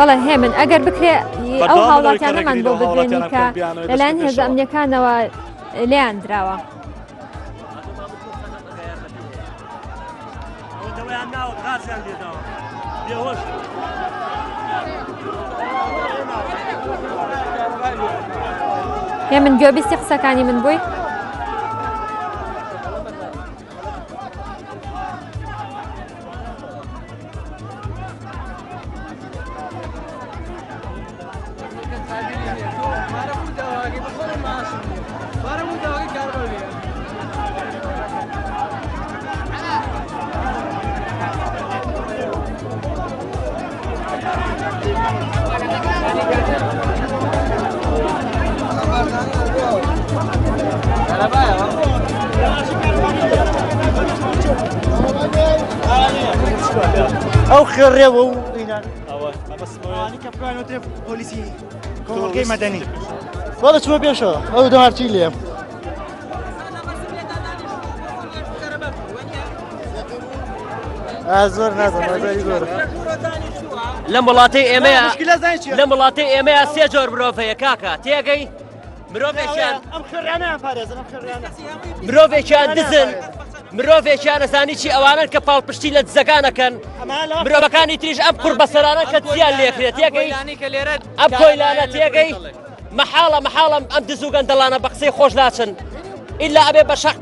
والله هێمن ئەگەر بکرێ ئەو هاوڵاتیانەمان بۆ بدرێنی کە لەلایەن هێزە ئەمنیەکانەوە لێیان دراوە. هێمن گوێبیستی قسەکانی من بووی؟ أو خير و بوليسي كومرجي مدني والله شو بيشوا أو ده هرتيلي أزور نازل أزور يزور لم وڵاتی ئێمەیە لەم وڵاتی ئێمەیە سێ جۆر مرۆڤەیە کاکە تێگەی مرۆڤێکیان دزن مرۆڤێکیان نەزانی چی ئەوانن کە پاڵپشتی لە دزەکانەکەن مرۆڤەکانی تریش ئەم قوربە بەسەرانە کە چیان لێکرێت تێگەی ئەم کۆیلانە تێگەی مەحاڵە مەحاڵم ئەم دز و گەندەڵانە بە قسەی خۆش ناچن ئیلا ئەبێ بە شەق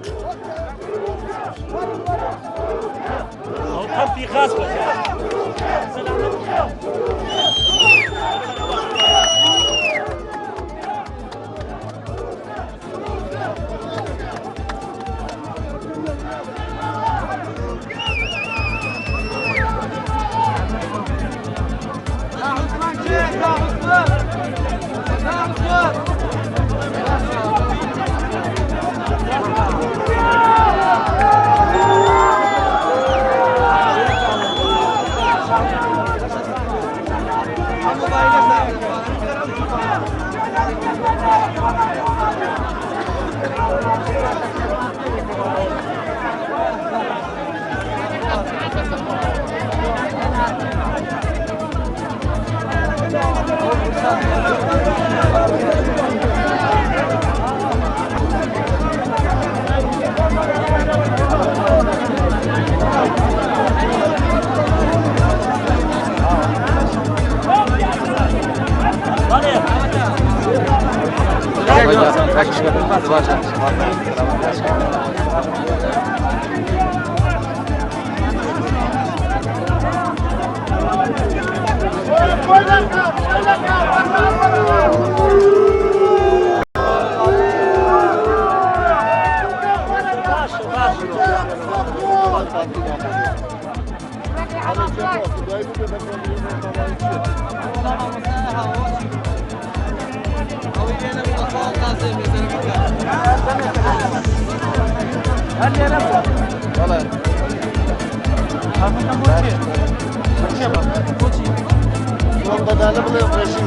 والله بدأنا بالإقراشي